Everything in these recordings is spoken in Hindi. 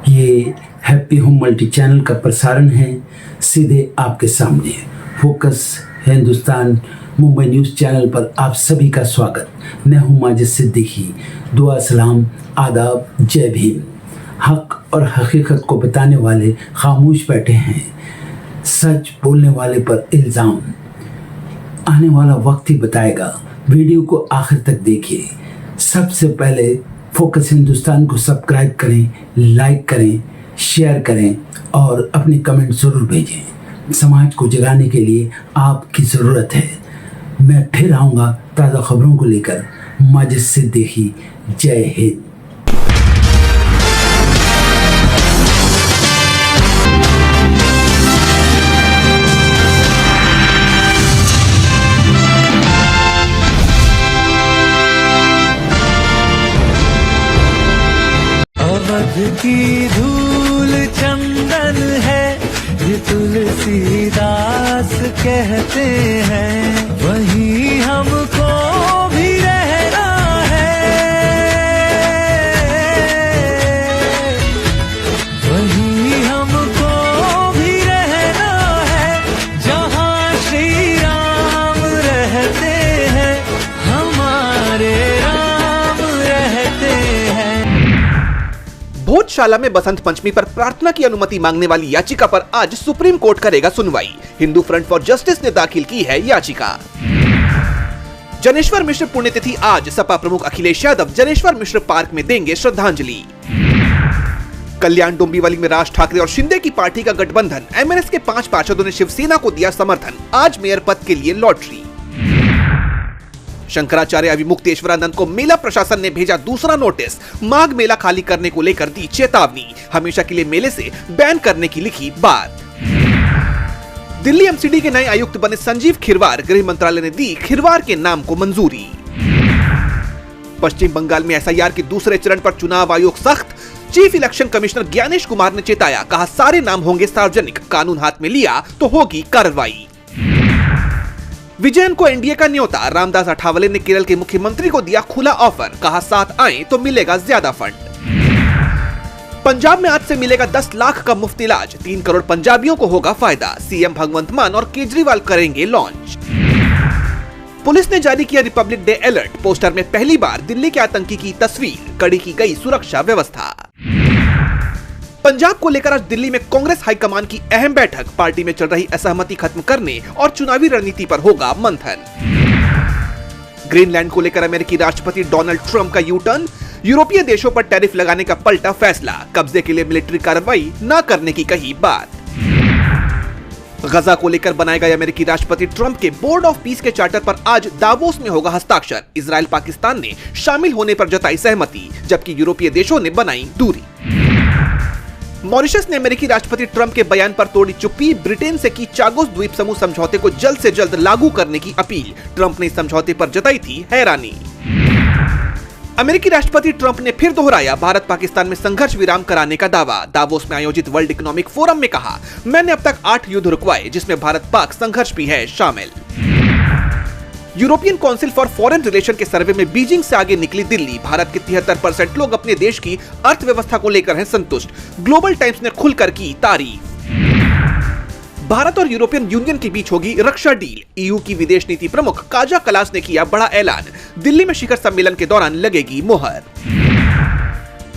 ये हैप्पी होम मल्टी चैनल का प्रसारण है सीधे आपके सामने। Focus Hindustan Mumbai news channel पर आप सभी का स्वागत। मैं हूं माजिद सिद्दीकी। दुआ सलाम आदाब जय भीम। हक और हकीकत को बताने वाले खामोश बैठे हैं, सच बोलने वाले पर इल्ज़ाम। आने वाला वक्त ही बताएगा। वीडियो को आखिर तक देखिए। सबसे पहले फोकस हिंदुस्तान को सब्सक्राइब करें, लाइक करें, शेयर करें और अपने कमेंट ज़रूर भेजें। समाज को जगाने के लिए आपकी ज़रूरत है। मैं फिर आऊँगा ताज़ा खबरों को लेकर। माजिद सिद्दीकी, जय हिंद। की धूल चंदन है, ये तुलसीदास कहते हैं, वहीं हमको भी रहना है, वहीं हमको भी रहना है, जहाँ श्री राम रहते हैं, हमारे राम रहते हैं। भोजशाला में बसंत पंचमी पर प्रार्थना की अनुमति मांगने वाली याचिका पर आज सुप्रीम कोर्ट करेगा सुनवाई। हिंदू फ्रंट फॉर जस्टिस ने दाखिल की है याचिका। जनेश्वर मिश्र पुण्यतिथि आज। सपा प्रमुख अखिलेश यादव जनेश्वर मिश्र पार्क में देंगे श्रद्धांजलि। कल्याण डोंबिवली में राज ठाकरे और शिंदे की पार्टी का गठबंधन। एमएनएस के 5 पार्षदों ने शिवसेना को दिया समर्थन। आज मेयर पद के लिए लॉटरी। शंकराचार्य अभिमुक्तेश्वरानंद को मेला प्रशासन ने भेजा दूसरा नोटिस। माघ मेला खाली करने को लेकर दी चेतावनी। हमेशा के लिए मेले से बैन करने की लिखी बात। दिल्ली एमसीडी के नए आयुक्त बने संजीव खिरवार। गृह मंत्रालय ने दी खिरवार के नाम को मंजूरी। पश्चिम बंगाल में एसआईआर के दूसरे चरण पर चुनाव आयोग सख्त। Chief election commissioner Gyanesh Kumar ने चेताया, कहा सारे नाम होंगे सार्वजनिक, कानून हाथ में लिया तो होगी कार्रवाई। विजयन को एनडीए का न्योता। रामदास अठावले ने केरल के मुख्यमंत्री को दिया खुला ऑफर, कहा साथ आए तो मिलेगा ज्यादा फंड। पंजाब में आज से मिलेगा 10 लाख का मुफ्त इलाज। 3 करोड़ पंजाबियों को होगा फायदा। सीएम भगवंत मान और केजरीवाल करेंगे लॉन्च। पुलिस ने जारी किया रिपब्लिक डे अलर्ट। पोस्टर में पहली बार दिल्ली के आतंकी की तस्वीर। कड़ी की गई सुरक्षा व्यवस्था। पंजाब को लेकर आज दिल्ली में कांग्रेस हाईकमान की अहम बैठक। पार्टी में चल रही असहमति खत्म करने और चुनावी रणनीति पर होगा मंथन। ग्रीनलैंड को लेकर अमेरिकी राष्ट्रपति डोनाल्ड ट्रंप का यू टर्न। यूरोपीय देशों पर टैरिफ लगाने का पलटा फैसला। कब्जे के लिए मिलिट्री कार्रवाई न करने की कही बात। गजा को लेकर बनाए गए अमेरिकी राष्ट्रपति ट्रंप के बोर्ड ऑफ पीस के चार्टर पर आज दावोस में होगा हस्ताक्षर। इजराइल पाकिस्तान ने शामिल होने पर जताई सहमति, जबकि यूरोपीय देशों ने बनाई दूरी। मॉरिशस ने अमेरिकी राष्ट्रपति ट्रंप के बयान पर तोड़ी चुप्पी। ब्रिटेन से की चागोस द्वीप समूह समझौते को जल्द से जल्द लागू करने की अपील। ट्रंप ने इस समझौते पर जताई थी हैरानी। अमेरिकी राष्ट्रपति ट्रंप ने फिर दोहराया भारत पाकिस्तान में संघर्ष विराम कराने का दावा। दावोस में आयोजित वर्ल्ड इकोनॉमिक फोरम में कहा, मैंने अब तक 8 युद्ध रुकवाए, जिसमें भारत पाक संघर्ष भी है शामिल। European council for foreign relation के सर्वे में बीजिंग से आगे निकली दिल्ली। भारत के 73% लोग अपने देश की अर्थव्यवस्था को लेकर हैं संतुष्ट। ग्लोबल टाइम्स ने खुलकर की तारीफ। भारत और यूरोपियन यूनियन के बीच होगी रक्षा डील। ईयू की विदेश नीति प्रमुख काजा कलास ने किया बड़ा ऐलान। दिल्ली में शिखर सम्मेलन के दौरान लगेगी मोहर।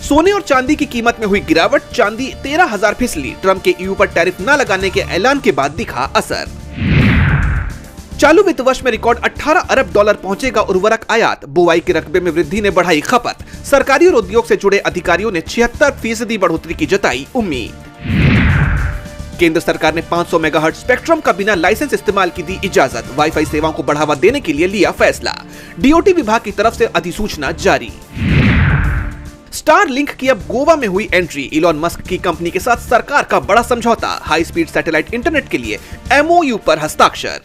सोने और चांदी की कीमत में हुई गिरावट। चांदी 13,000 फिसली। ट्रंप के ईयू पर टैरिफ न लगाने के ऐलान के बाद दिखा असर। चालू वित्त वर्ष में रिकॉर्ड 18 अरब डॉलर पहुंचेगा उर्वरक आयात। बुआई के रकबे में वृद्धि ने बढ़ाई खपत। सरकारी और उद्योग से जुड़े अधिकारियों ने 76% बढ़ोतरी की जताई उम्मीद। केंद्र सरकार ने 500 मेगाहर्ट्ज स्पेक्ट्रम का बिना लाइसेंस इस्तेमाल की दी इजाजत। वाईफाई सेवाओं को बढ़ावा देने के लिए लिया फैसला। डीओटी विभाग की तरफ से अधिसूचना जारी। स्टार लिंक की अब गोवा में हुई एंट्री। इलॉन मस्क की कंपनी के साथ सरकार का बड़ा समझौता। हाई स्पीड सैटेलाइट इंटरनेट के लिए एमओयू पर हस्ताक्षर।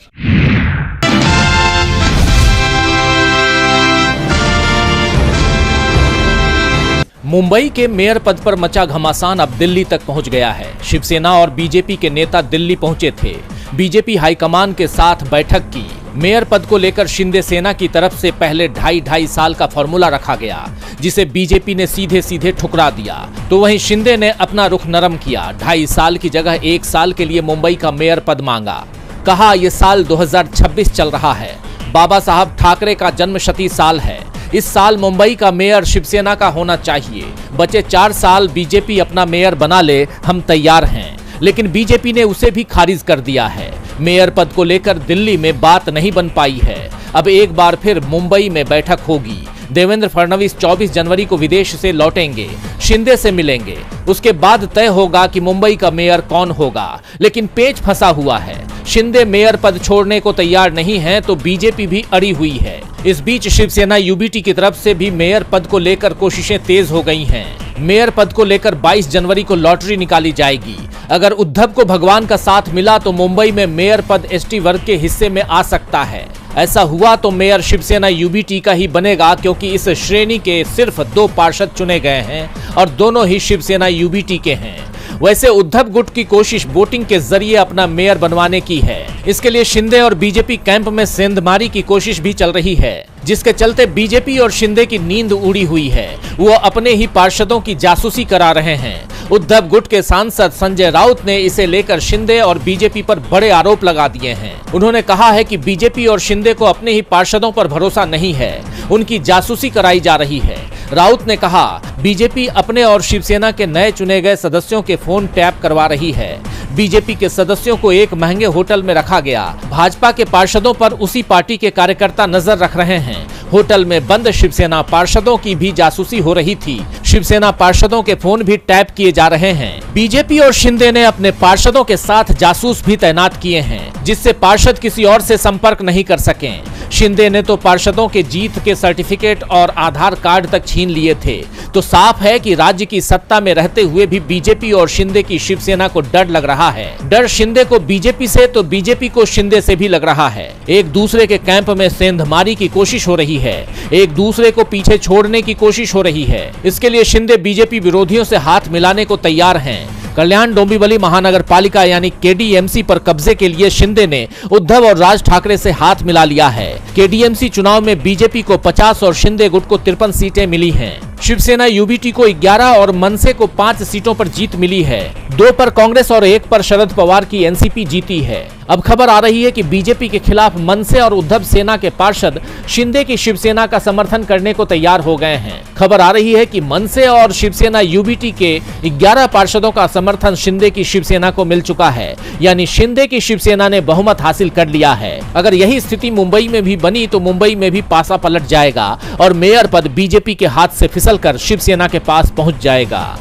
मुंबई के मेयर पद पर मचा घमासान अब दिल्ली तक पहुंच गया है। शिवसेना और बीजेपी के नेता दिल्ली पहुंचे थे। बीजेपी हाईकमान के साथ बैठक की। मेयर पद को लेकर शिंदे सेना की तरफ से पहले 2.5 साल का फॉर्मूला रखा गया, जिसे बीजेपी ने सीधे सीधे ठुकरा दिया। तो वहीं शिंदे ने अपना रुख नरम किया, 2.5 साल की जगह 1 साल के लिए मुंबई का मेयर पद मांगा। कहा यह साल 2026 चल रहा है, बाबा साहब ठाकरे का जन्मशती साल है, इस साल मुंबई का मेयर शिवसेना का होना चाहिए, बचे 4 साल बीजेपी अपना मेयर बना ले, हम तैयार हैं। लेकिन बीजेपी ने उसे भी खारिज कर दिया है। मेयर पद को लेकर दिल्ली में बात नहीं बन पाई है। अब एक बार फिर मुंबई में बैठक होगी। देवेंद्र फडणवीस 24 जनवरी को विदेश से लौटेंगे, शिंदे से मिलेंगे, उसके बाद तय होगा कि मुंबई का मेयर कौन होगा। लेकिन पेच फंसा हुआ है, शिंदे मेयर पद छोड़ने को तैयार नहीं है तो बीजेपी भी अड़ी हुई है। इस बीच शिवसेना यूबीटी की तरफ से भी मेयर पद को लेकर कोशिशें तेज हो गई हैं। मेयर पद को लेकर 22 जनवरी को लॉटरी निकाली जाएगी। अगर उद्धव को भगवान का साथ मिला तो मुंबई में मेयर पद एसटी वर्ग के हिस्से में आ सकता है। ऐसा हुआ तो मेयर शिवसेना यूबीटी का ही बनेगा, क्योंकि इस श्रेणी के सिर्फ 2 पार्षद चुने गए हैं और दोनों ही शिवसेना यूबीटी के हैं। वैसे उद्धव गुट की कोशिश वोटिंग के जरिए अपना मेयर बनवाने की है। इसके लिए शिंदे और बीजेपी कैंप में सेंधमारी की कोशिश भी चल रही है, जिसके चलते बीजेपी और शिंदे की नींद उड़ी हुई है। वो अपने ही पार्षदों की जासूसी करा रहे हैं। उद्धव गुट के सांसद संजय राउत ने इसे लेकर शिंदे और बीजेपी पर बड़े आरोप लगा दिए हैं। उन्होंने कहा है कि बीजेपी और शिंदे को अपने ही पार्षदों पर भरोसा नहीं है, उनकी जासूसी कराई जा रही है। राउत ने कहा, बीजेपी अपने और शिवसेना के नए चुने गए सदस्यों के फोन टैप करवा रही है। बीजेपी के सदस्यों को एक महंगे होटल में रखा गया। भाजपा के पार्षदों पर उसी पार्टी के कार्यकर्ता नजर रख रहे हैं। होटल में बंद शिवसेना पार्षदों की भी जासूसी हो रही थी। शिवसेना पार्षदों के फोन भी टैप किए जा रहे हैं। बीजेपी और शिंदे ने अपने पार्षदों के साथ जासूस भी तैनात किए हैं, जिससे पार्षद किसी और से संपर्क नहीं कर सके। शिंदे ने तो पार्षदों के जीत के सर्टिफिकेट और आधार कार्ड तक छीन लिए थे। तो साफ है कि राज्य की सत्ता में रहते हुए भी बीजेपी और शिंदे की शिवसेना को डर लग रहा है। डर शिंदे को बीजेपी से तो बीजेपी को शिंदे से भी लग रहा है। एक दूसरे के कैंप में सेंधमारी की कोशिश हो रही है, एक दूसरे को पीछे छोड़ने की कोशिश हो रही है। इसके लिए शिंदे बीजेपी विरोधियों से हाथ मिलाने को तैयार हैं। कल्याण डोंबिवली महानगर पालिका यानी केडीएमसी पर कब्जे के लिए शिंदे ने उद्धव और राज ठाकरे से हाथ मिला लिया है। केडीएमसी चुनाव में बीजेपी को 50 और शिंदे गुट को 53 सीटें मिली हैं। शिवसेना यूबीटी को 11 और मनसे को 5 सीटों पर जीत मिली है। 2 पर कांग्रेस और 1 पर शरद पवार की एनसीपी जीती है। अब खबर आ रही है कि बीजेपी के खिलाफ मनसे और उद्धव सेना के पार्षद शिंदे की शिवसेना का समर्थन करने को तैयार हो गए हैं। खबर आ रही है कि मनसे और शिवसेना यूबीटी के 11 पार्षदों का समर्थन शिंदे की शिवसेना को मिल चुका है, यानी शिंदे की शिवसेना ने बहुमत हासिल कर लिया है। अगर यही स्थिति मुंबई में भी बनी तो मुंबई में भी पासा पलट जाएगा और मेयर पद बीजेपी के हाथ से फिसलकर शिवसेना के पास पहुंच जाएगा।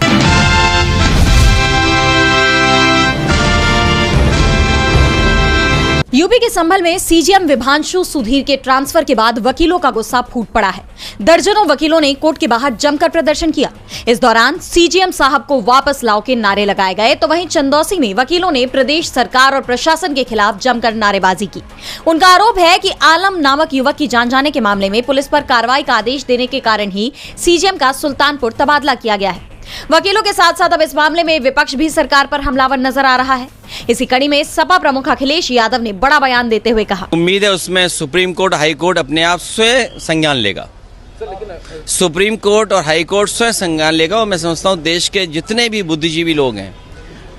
यूपी के संभल में सीजीएम विभांशु सुधीर के ट्रांसफर के बाद वकीलों का गुस्सा फूट पड़ा है। दर्जनों वकीलों ने कोर्ट के बाहर जमकर प्रदर्शन किया। इस दौरान सीजीएम साहब को वापस लाओ के नारे लगाए गए, तो वहीं चंदौसी में वकीलों ने प्रदेश सरकार और प्रशासन के खिलाफ जमकर नारेबाजी की। उनका आरोप है कि आलम नामक युवक की जान जाने के मामले में पुलिस पर कार्रवाई का आदेश देने के कारण ही सीजीएम का सुल्तानपुर तबादला किया गया है। वकीलों के साथ साथ अब इस मामले में विपक्ष भी सरकार पर हमलावर नजर आ रहा है। इसी कड़ी में सपा प्रमुख अखिलेश यादव ने बड़ा बयान देते हुए कहा, उम्मीद है उसमें सुप्रीम कोर्ट हाई कोर्ट अपने आप स्वयं संज्ञान लेगा। सुप्रीम कोर्ट और हाई कोर्ट स्वयं संज्ञान लेगा। और मैं समझता हूँ देश के जितने भी बुद्धिजीवी लोग हैं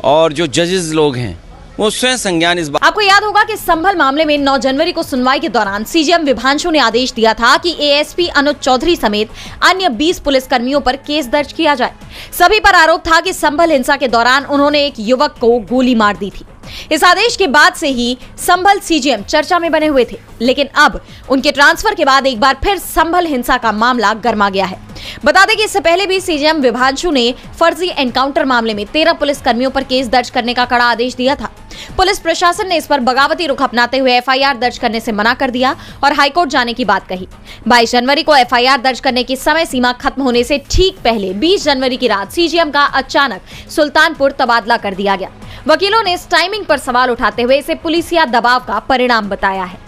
और जो जजेस लोग हैं वो स्वयं संज्ञान इस बात। आपको याद होगा कि संभल मामले में 9 जनवरी को सुनवाई के दौरान सीजीएम विभांशु ने आदेश दिया था कि एएसपी अनुज चौधरी समेत अन्य 20 पुलिस कर्मियों पर केस दर्ज किया जाए। सभी पर आरोप था कि संभल हिंसा के दौरान उन्होंने एक युवक को गोली मार दी थी। इस आदेश के बाद से ही संभल सीजीएम चर्चा में बने हुए थे, लेकिन अब उनके ट्रांसफर के बाद एक बार फिर संभल हिंसा का मामला गर्मा गया है। बता दें कि इससे पहले भी सीजीएम विभांशु ने फर्जी एनकाउंटर मामले में 13 पुलिस कर्मियों पर केस दर्ज करने का कड़ा आदेश दिया था। पुलिस प्रशासन ने इस पर बगावती रुख अपनाते हुए एफआईआर दर्ज करने से मना कर दिया और हाईकोर्ट जाने की बात कही। 22 जनवरी को एफआईआर दर्ज करने की समय सीमा खत्म होने से ठीक पहले 20 जनवरी की रात सीजीएम का अचानक सुल्तानपुर तबादला कर दिया गया। वकीलों ने इस टाइमिंग पर सवाल उठाते हुए इसे पुलिसिया दबाव का परिणाम बताया है।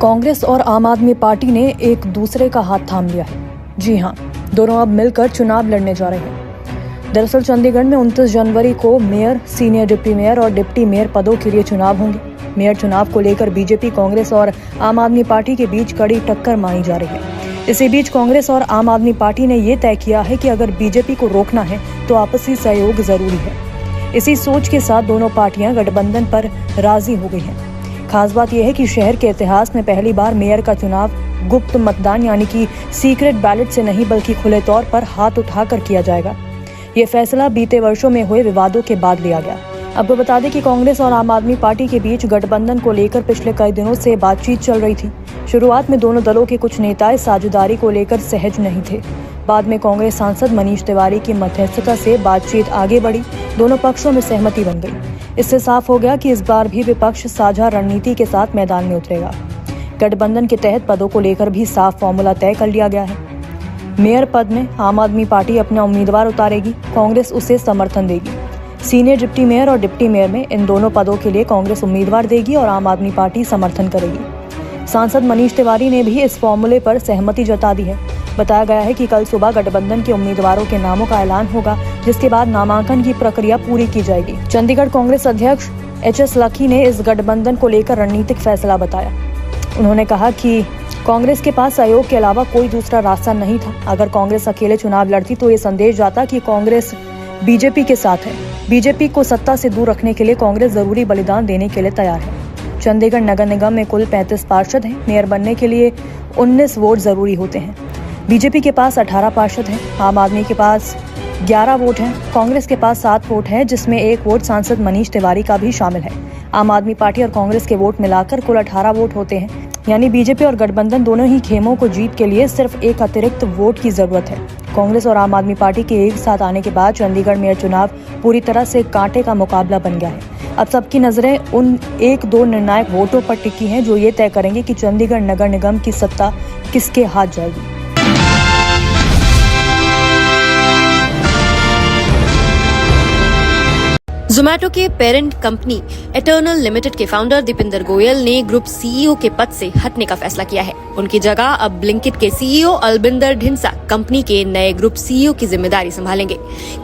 कांग्रेस और आम आदमी पार्टी ने एक दूसरे का हाथ थाम लिया है। जी हां, दोनों अब मिलकर चुनाव लड़ने जा रहे हैं। दरअसल चंडीगढ़ में 29 जनवरी को मेयर, सीनियर डिप्टी मेयर और डिप्टी मेयर पदों के लिए चुनाव होंगे। मेयर चुनाव को लेकर बीजेपी, कांग्रेस और आम आदमी पार्टी के बीच कड़ी टक्कर मानी जा रही है। इसी बीच कांग्रेस और आम आदमी पार्टी ने ये तय किया है कि अगर बीजेपी को रोकना है तो आपसी सहयोग जरूरी है। इसी सोच के साथ दोनों पार्टियां गठबंधन पर राजी हो गई हैं। खास बात यह है कि शहर के इतिहास में पहली बार मेयर का चुनाव गुप्त मतदान यानी कि सीक्रेट बैलेट से नहीं बल्कि खुले तौर पर हाथ उठाकर किया जाएगा। ये फैसला बीते वर्षों में हुए विवादों के बाद लिया गया। आपको बता दें कि कांग्रेस और आम आदमी पार्टी के बीच गठबंधन को लेकर पिछले कई दिनों से बातचीत चल रही थी। शुरुआत में दोनों दलों के कुछ नेता इस साझेदारी को लेकर सहज नहीं थे। बाद में कांग्रेस सांसद मनीष तिवारी की मध्यस्थता से बातचीत आगे बढ़ी, दोनों पक्षों में सहमति बन गई। इससे साफ हो गया कि इस बार भी विपक्ष साझा रणनीति के साथ मैदान में उतरेगा। गठबंधन के तहत पदों को लेकर भी साफ फॉर्मूला तय कर लिया गया है। मेयर पद में आम आदमी पार्टी अपना उम्मीदवार उतारेगी, कांग्रेस उसे समर्थन देगी। सीनियर डिप्टी मेयर और डिप्टी मेयर में इन दोनों पदों के लिए कांग्रेस उम्मीदवार देगी और आम आदमी पार्टी समर्थन करेगी। सांसद मनीष तिवारी ने भी इस फॉर्मूले पर सहमति जता दी है। बताया गया है कि कल सुबह गठबंधन के उम्मीदवारों के नामों का ऐलान होगा, जिसके बाद नामांकन की प्रक्रिया पूरी की जाएगी। चंडीगढ़ कांग्रेस अध्यक्ष HS लखी ने इस गठबंधन को लेकर रणनीतिक फैसला बताया। उन्होंने कहा कि कांग्रेस के पास सहयोग के अलावा कोई दूसरा रास्ता नहीं था। अगर कांग्रेस अकेले चुनाव लड़ती तो ये संदेश जाता कि कांग्रेस बीजेपी के साथ है। बीजेपी को सत्ता से दूर रखने के लिए कांग्रेस जरूरी बलिदान देने के लिए तैयार है। चंडीगढ़ नगर निगम में कुल 35 पार्षद हैं। मेयर बनने के लिए 19 वोट जरूरी होते हैं। बीजेपी के पास 18 पार्षद हैं। आम आदमी के पास 11 वोट हैं। कांग्रेस के पास 7 वोट हैं, जिसमें 1 वोट सांसद मनीष तिवारी का भी शामिल है। आम आदमी पार्टी और कांग्रेस के वोट मिलाकर कुल 18 वोट होते हैं। यानी बीजेपी और गठबंधन दोनों ही खेमों को जीत के लिए सिर्फ एक अतिरिक्त वोट की जरूरत है। कांग्रेस और आम आदमी पार्टी के एक साथ आने के बाद चंडीगढ़ मेयर चुनाव पूरी तरह से कांटे का मुकाबला बन गया है। अब सबकी नजरें उन 1-2 निर्णायक वोटों पर टिकी हैं जो ये तय करेंगे कि चंडीगढ़ नगर निगम की सत्ता किसके हाथ जाएगी। जोमैटो के पेरेंट कंपनी एटर्नल लिमिटेड के फाउंडर दीपिंदर गोयल ने ग्रुप CEO के पद से हटने का फैसला किया है। उनकी जगह अब ब्लिंकिट के CEO अलबिंदर ढिंसा कंपनी के नए ग्रुप CEO की जिम्मेदारी संभालेंगे।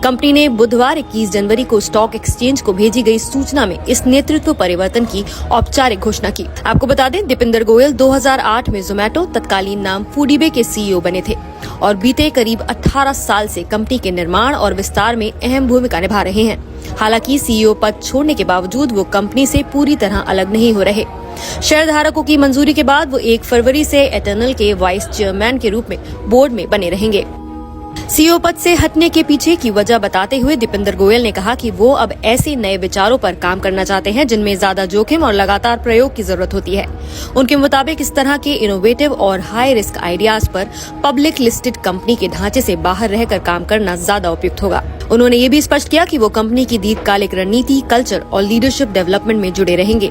कंपनी ने बुधवार 21 जनवरी को स्टॉक एक्सचेंज को भेजी गई सूचना में इस नेतृत्व परिवर्तन की औपचारिक घोषणा की। आपको बता दें, दीपिंदर गोयल 2008 में जोमैटो तत्कालीन नाम फूडीबे के CEO बने थे और बीते करीब 18 साल से कंपनी के निर्माण और विस्तार में अहम भूमिका निभा रहे हैं। हालांकि CEO पद छोड़ने के बावजूद वो कंपनी से पूरी तरह अलग नहीं हो रहे। शेयरधारकों की मंजूरी के बाद वो 1 फरवरी से एटर्नल के वाइस चेयरमैन के रूप में बोर्ड में बने रहेंगे। CEO पद से हटने के पीछे की वजह बताते हुए दीपिंदर गोयल ने कहा कि वो अब ऐसे नए विचारों पर काम करना चाहते हैं जिनमें ज्यादा जोखिम और लगातार प्रयोग की जरूरत होती है। उनके मुताबिक इस तरह के इनोवेटिव और हाई रिस्क आइडियाज पर पब्लिक लिस्टेड कंपनी के ढांचे से बाहर रहकर काम करना ज्यादा उपयुक्त होगा। उन्होंने ये भी स्पष्ट किया कि वो कंपनी की दीर्घकालिक रणनीति, कल्चर और लीडरशिप डेवलपमेंट में जुड़े रहेंगे।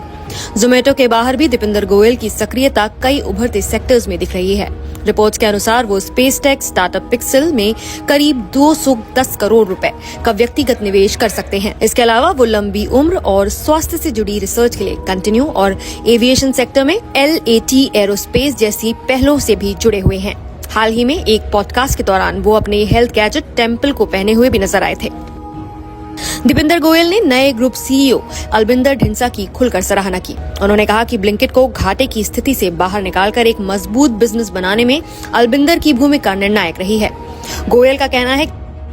जोमैटो के बाहर भी दीपिंदर गोयल की सक्रियता कई उभरते सेक्टर्स में दिख रही है। रिपोर्ट्स के अनुसार वो स्पेस टेक स्टार्टअप पिक्सल में करीब 210 करोड़ रुपए का व्यक्तिगत निवेश कर सकते हैं। इसके अलावा वो लंबी उम्र और स्वास्थ्य से जुड़ी रिसर्च के लिए कंटिन्यू और एविएशन सेक्टर में LAT एरोस्पेस जैसी पहलों से भी जुड़े हुए हैं। हाल ही में एक पॉडकास्ट के दौरान वो अपने हेल्थ गैजेट टेम्पल को पहने हुए भी नजर आए थे। दीपिंदर गोयल ने नए ग्रुप CEO अलबिंदर ढिंसा की खुलकर सराहना की। उन्होंने कहा कि ब्लिंकिट को घाटे की स्थिति से बाहर निकालकर एक मजबूत बिजनेस बनाने में अलबिंदर की भूमिका निर्णायक रही है। गोयल का कहना है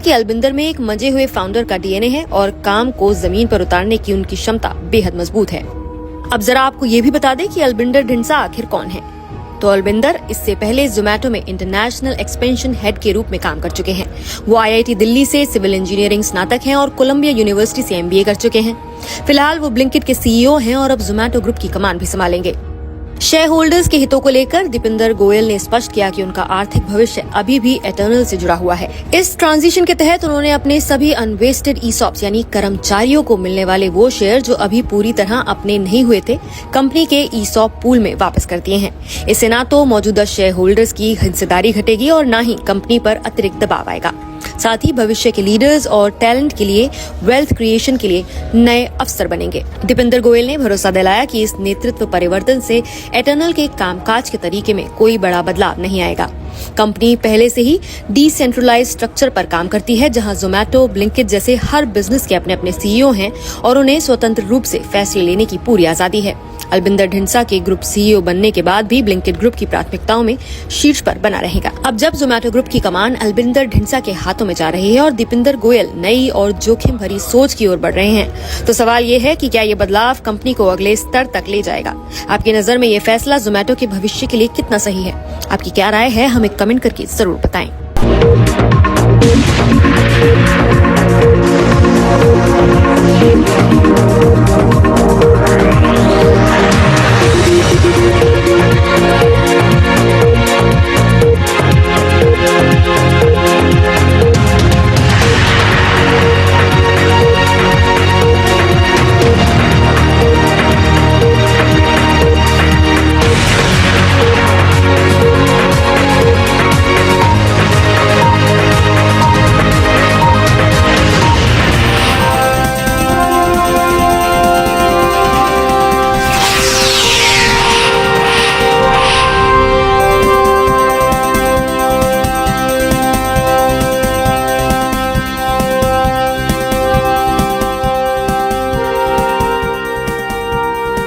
कि अलबिंदर में एक मंजे हुए फाउंडर का DNA है और काम को जमीन पर उतारने की उनकी क्षमता बेहद मजबूत है। अब जरा आपको ये भी बता दें कि अलबिंदर ढिंसा आखिर कौन है। तो अलबिंदर इससे पहले जोमैटो में इंटरनेशनल एक्सपेंशन हेड के रूप में काम कर चुके हैं। वो IIT दिल्ली से सिविल इंजीनियरिंग स्नातक हैं और कोलंबिया यूनिवर्सिटी से MBA कर चुके हैं। फिलहाल वो ब्लिंकिट के CEO हैं और अब जोमैटो ग्रुप की कमान भी संभालेंगे। शेयर होल्डर्स के हितों को लेकर दीपिंदर गोयल ने स्पष्ट किया कि उनका आर्थिक भविष्य अभी भी एटर्नल से जुड़ा हुआ है। इस ट्रांजिशन के तहत उन्होंने अपने सभी अनवेस्टेड ESOPs यानी कर्मचारियों को मिलने वाले वो शेयर जो अभी पूरी तरह अपने नहीं हुए थे, कंपनी के ESOP पूल में वापस कर दिए हैं। इससे न तो मौजूदा शेयर होल्डर्स की हिस्सेदारी घटेगी और न ही कंपनी पर अतिरिक्त दबाव आएगा। साथ ही भविष्य के लीडर्स और टैलेंट के लिए वेल्थ क्रिएशन के लिए नए अवसर बनेंगे। दीपिंदर गोयल ने भरोसा दिलाया कि इस नेतृत्व परिवर्तन से एटर्नल के कामकाज के तरीके में कोई बड़ा बदलाव नहीं आएगा। कंपनी पहले से ही डिसेंट्रलाइज स्ट्रक्चर पर काम करती है, जहां जोमैटो, ब्लिंकिट जैसे हर बिजनेस के अपने अपने सीईओ हैं और उन्हें स्वतंत्र रूप से फैसले लेने की पूरी आजादी है। अलबिंदर ढिंसा के ग्रुप सीईओ बनने के बाद भी ब्लिंकिट ग्रुप की प्राथमिकताओं में शीर्ष पर बना रहेगा। अब जब जोमैटो ग्रुप की कमान अलबिंदर ढिंसा के हाथों में जा रही है और दीपिंदर गोयल नई और जोखिम भरी सोच की ओर बढ़ रहे हैं, तो सवाल ये है कि क्या ये बदलाव कंपनी को अगले स्तर तक ले जाएगा। आपकी नजर में ये फैसला जोमैटो के भविष्य के लिए कितना सही है? आपकी क्या राय है, हमें कमेंट करके जरूर बताएं।